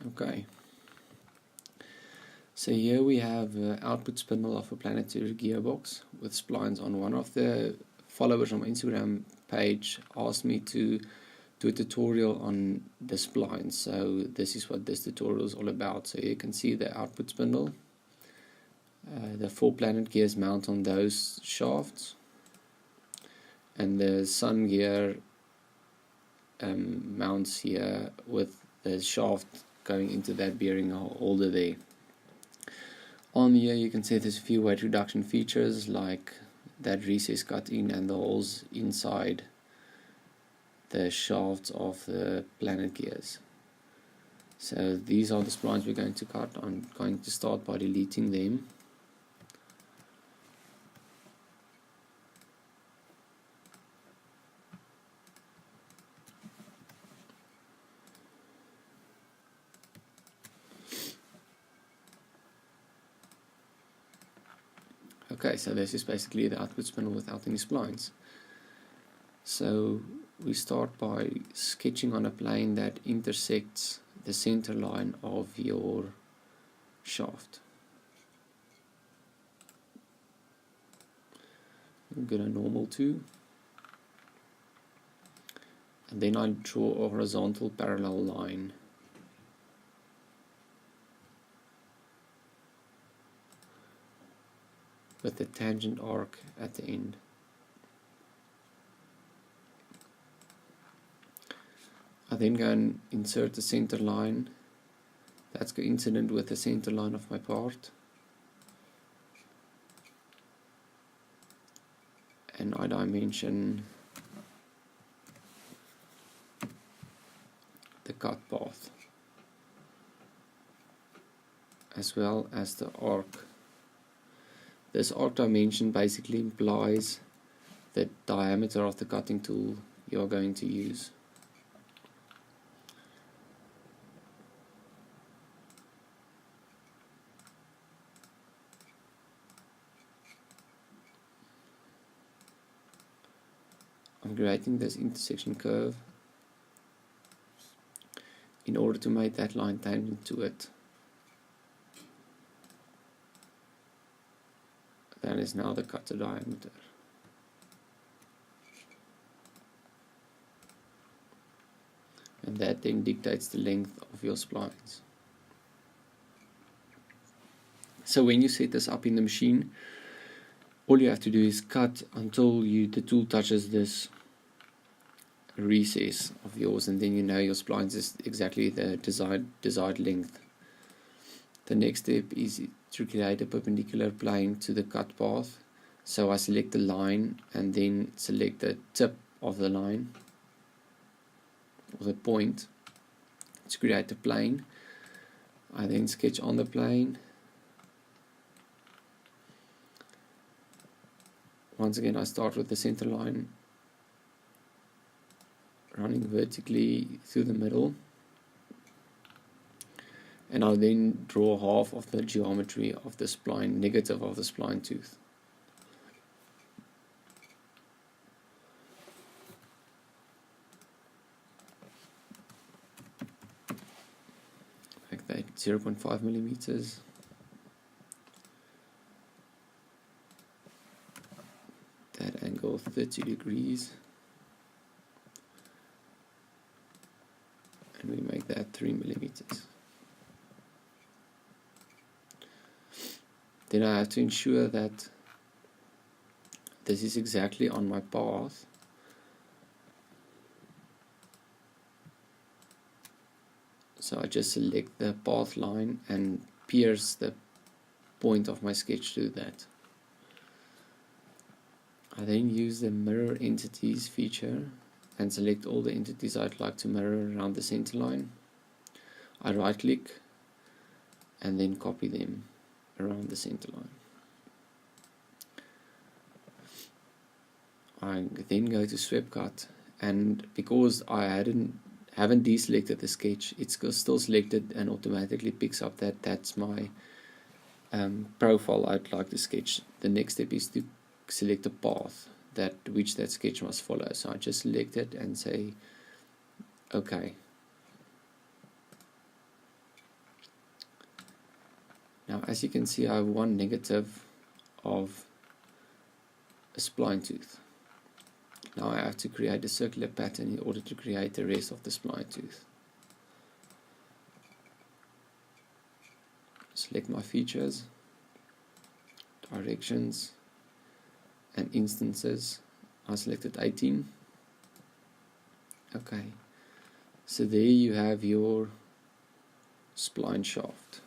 Okay, so here we have an output spindle of a planetary gearbox with splines on. One of the followers on my Instagram page asked me to do a tutorial on the splines, so this is what this tutorial is all about. So you can see the output spindle, the 4 planet gears mount on those shafts, and the sun gear mounts here with the shaft going into that bearing holder there. On here you can see there's a few weight reduction features like that recess cut in and the holes inside the shafts of the planet gears. So these are the splines we're going to cut. I'm going to start by deleting them. Okay, so this is basically the output spindle without any splines. So we start by sketching on a plane that intersects the center line of your shaft. I'm going to normal to, and then I draw a horizontal parallel line with the tangent arc at the end. I then go and insert the center line that's coincident with the center line of my part, and I dimension the cut path as well as the arc. This arc dimension basically implies the diameter of the cutting tool you're going to use. I'm creating this intersection curve in order to make that line tangent to it. That is now the cutter diameter. And that then dictates the length of your splines. So when you set this up in the machine, all you have to do is cut until the tool touches this recess of yours, and then you know your splines is exactly the desired length. The next step is to create a perpendicular plane to the cut path. So I select the line and then select the tip of the line, or the point, to create a plane. I then sketch on the plane. Once again, I start with the center line running vertically through the middle, and I'll then draw half of the geometry of the spline, negative of the spline tooth. Like that, 0.5 millimeters. That angle 30 degrees. And we make that 3 millimeters. Then I have to ensure that this is exactly on my path. So I just select the path line and pierce the point of my sketch to that. I then use the mirror entities feature and select all the entities I'd like to mirror around the center line. I right click and then copy them around the center line. I then go to sweep cut, and because I haven't deselected the sketch, it's still selected and automatically picks up that that's my profile I'd like to sketch. The next step is to select a path which that sketch must follow. So I just select it and say OK. Now as you can see, I have one negative of a spline tooth. Now I have to create a circular pattern in order to create the rest of the spline tooth. Select my features, directions and instances. I selected 18. Okay, so there you have your spline shaft.